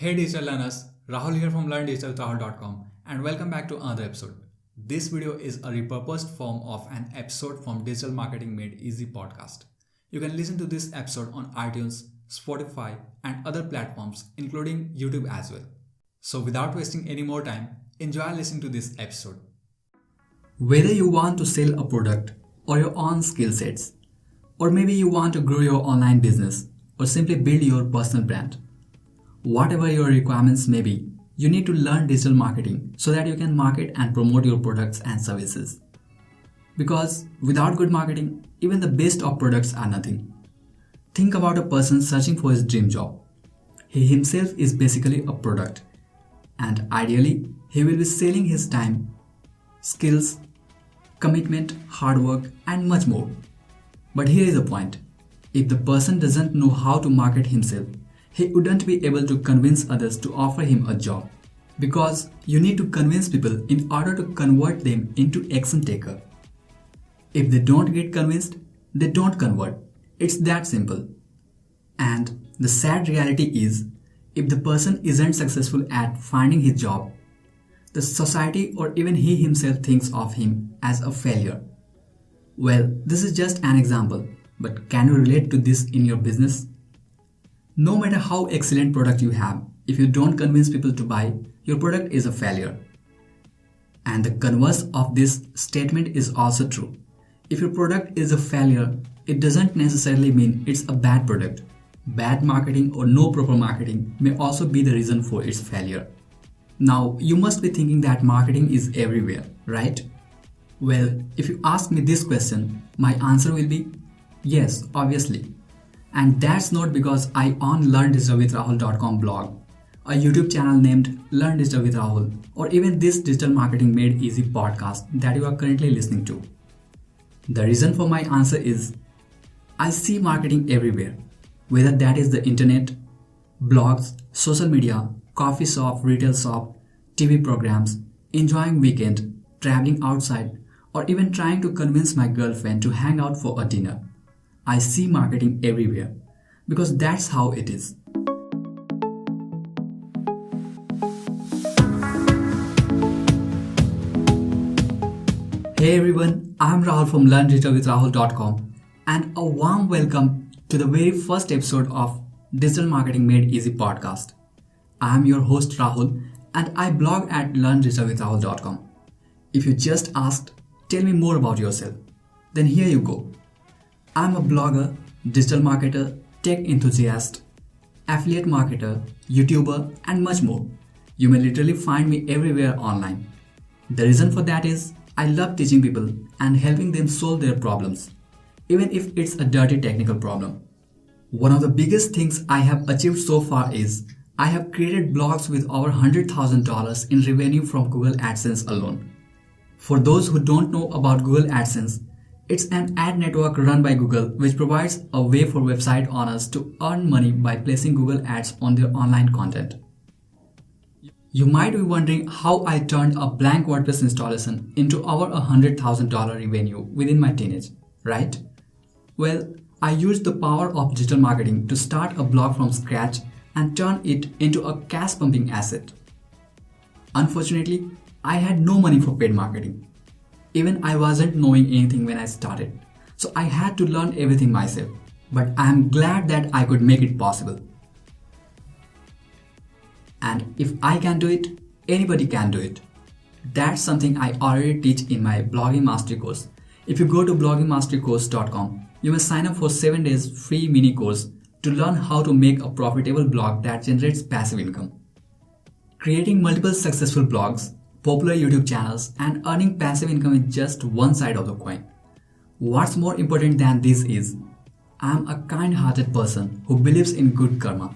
Hey digital learners, Rahul here from LearnDigitalwithRahul.com and welcome back to another episode. This video is a repurposed form of an episode from Digital Marketing Made Easy podcast. You can listen to this episode on iTunes, Spotify and other platforms including YouTube as well. So without wasting any more time, enjoy listening to this episode. Whether you want to sell a product or your own skill sets, or maybe you want to grow your online business or simply build your personal brand. Whatever your requirements may be, you need to learn digital marketing so that you can market and promote your products and services. Because without good marketing, even the best of products are nothing. Think about a person searching for his dream job. He himself is basically a product, and ideally, he will be selling his time, skills, commitment, hard work, and much more. But here is the point. If the person doesn't know how to market himself, he wouldn't be able to convince others to offer him a job. Because you need to convince people in order to convert them into action taker. If they don't get convinced, they don't convert. It's that simple. And the sad reality is, if the person isn't successful at finding his job, the society or even he himself thinks of him as a failure. Well, this is just an example, but can you relate to this in your business? No matter how excellent product you have, if you don't convince people to buy, your product is a failure. And the converse of this statement is also true. If your product is a failure, it doesn't necessarily mean it's a bad product. Bad marketing or no proper marketing may also be the reason for its failure. Now, you must be thinking that marketing is everywhere, right? Well, if you ask me this question, my answer will be yes, obviously. And that's not because I own LearnDigitalwithRahul.com blog, a YouTube channel named Learn Digital with Rahul, or even this Digital Marketing Made Easy podcast that you are currently listening to. The reason for my answer is I see marketing everywhere, whether that is the internet, blogs, social media, coffee shop, retail shop, TV programs, enjoying weekend, traveling outside, or even trying to convince my girlfriend to hang out for a dinner. I see marketing everywhere because that's how it is. Hey everyone, I'm Rahul from LearnDigitalwithRahul.com and a warm welcome to the very first episode of Digital Marketing Made Easy podcast. I'm your host Rahul and I blog at LearnDigitalwithRahul.com. If you just asked, tell me more about yourself, then here you go. I'm a blogger, digital marketer, tech enthusiast, affiliate marketer, YouTuber, and much more. You may literally find me everywhere online. The reason for that is I love teaching people and helping them solve their problems, even if it's a dirty technical problem. One of the biggest things I have achieved so far is I have created blogs with over $100,000 in revenue from Google AdSense alone. For those who don't know about Google AdSense, it's an ad network run by Google which provides a way for website owners to earn money by placing Google ads on their online content. You might be wondering how I turned a blank WordPress installation into over $100,000 revenue within my teenage, right? Well, I used the power of digital marketing to start a blog from scratch and turn it into a cash pumping asset. Unfortunately, I had no money for paid marketing. Even I wasn't knowing anything when I started, so I had to learn everything myself. But I am glad that I could make it possible. And if I can do it, anybody can do it. That's something I already teach in my blogging mastery course. If you go to bloggingmasterycourse.com, you may sign up for 7 days free mini course to learn how to make a profitable blog that generates passive income. Creating multiple successful blogs, popular YouTube channels, and earning passive income is just one side of the coin. What's more important than this is, I'm a kind-hearted person who believes in good karma.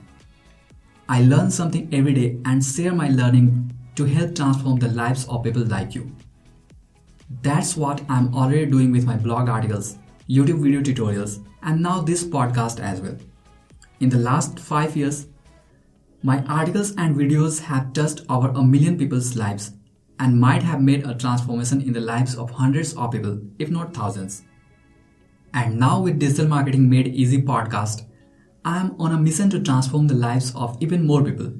I learn something every day and share my learning to help transform the lives of people like you. That's what I'm already doing with my blog articles, YouTube video tutorials, and now this podcast as well. In the last 5 years, my articles and videos have touched over 1 million people's lives and might have made a transformation in the lives of hundreds of people, if not thousands. And now with Digital Marketing Made Easy podcast, I am on a mission to transform the lives of even more people.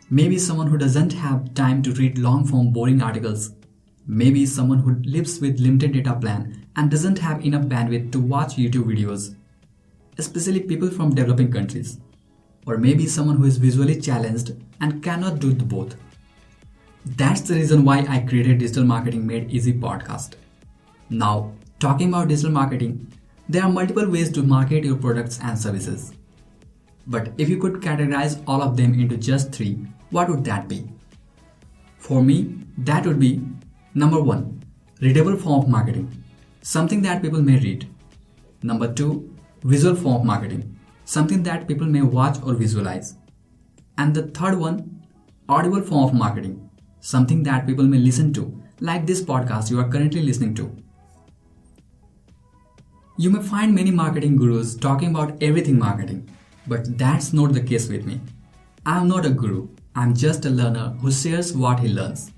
Maybe someone who doesn't have time to read long form boring articles. Maybe someone who lives with limited data plan and doesn't have enough bandwidth to watch YouTube videos, especially people from developing countries. Or maybe someone who is visually challenged and cannot do the both. That's the reason why I created Digital Marketing Made Easy podcast. Now, talking about digital marketing, there are multiple ways to market your products and services. But if you could categorize all of them into just three, what would that be? For me, that would be number 1, readable form of marketing, something that people may read. Number 2, visual form of marketing, something that people may watch or visualize. And the third one, audible form of marketing, something that people may listen to, like this podcast you are currently listening to. You may find many marketing gurus talking about everything marketing, but that's not the case with me. I am not a guru, I am just a learner who shares what he learns.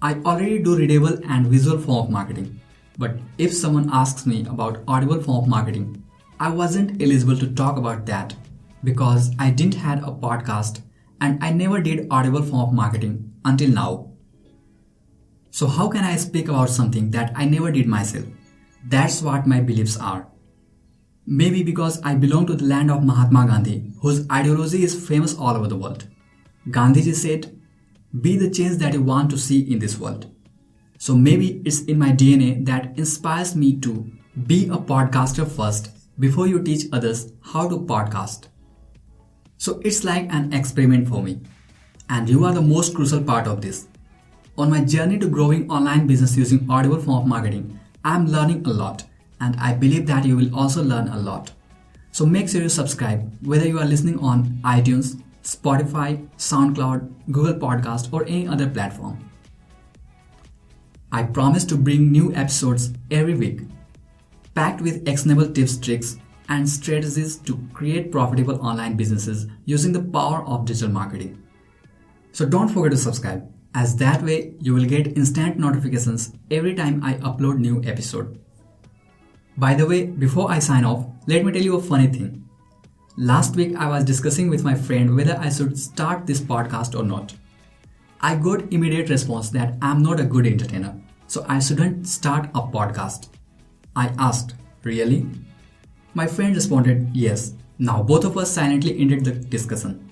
I already do readable and visual form of marketing, but if someone asks me about audible form of marketing, I wasn't eligible to talk about that because I didn't have a podcast and I never did audible form of marketing until now. So how can I speak about something that I never did myself? That's what my beliefs are. Maybe because I belong to the land of Mahatma Gandhi, whose ideology is famous all over the world. Gandhiji said, "Be the change that you want to see in this world." So maybe it's in my DNA that inspires me to be a podcaster first before you teach others how to podcast. So it's like an experiment for me. And you are the most crucial part of this. On my journey to growing online business using audible form of marketing, I am learning a lot, and I believe that you will also learn a lot. So make sure you subscribe whether you are listening on iTunes, Spotify, SoundCloud, Google Podcast or any other platform. I promise to bring new episodes every week, packed with actionable tips, tricks, and strategies to create profitable online businesses using the power of digital marketing. So don't forget to subscribe, as that way you will get instant notifications every time I upload new episode. By the way, before I sign off, let me tell you a funny thing. Last week I was discussing with my friend whether I should start this podcast or not. I got immediate response that I'm not a good entertainer, so I shouldn't start a podcast. I asked, "Really?" My friend responded, "Yes." Now both of us silently ended the discussion.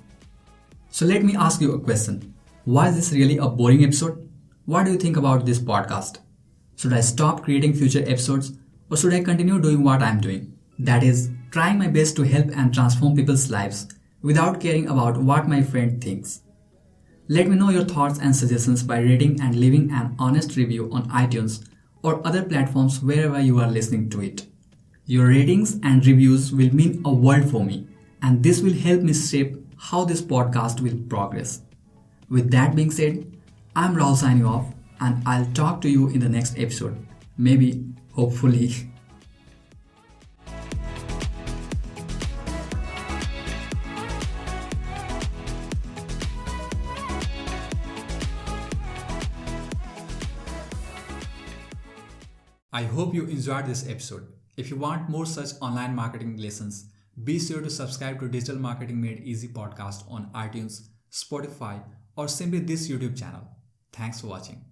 So let me ask you a question. Was this really a boring episode? What do you think about this podcast? Should I stop creating future episodes, or should I continue doing what I'm doing? That is, trying my best to help and transform people's lives without caring about what my friend thinks. Let me know your thoughts and suggestions by rating and leaving an honest review on iTunes or other platforms wherever you are listening to it. Your ratings and reviews will mean a world for me, and this will help me shape how this podcast will progress. With that being said, I'm Rahul signing off, and I'll talk to you in the next episode. Maybe, hopefully. I hope you enjoyed this episode. If you want more such online marketing lessons, be sure to subscribe to Digital Marketing Made Easy podcast on iTunes, Spotify, or simply this YouTube channel. Thanks for watching.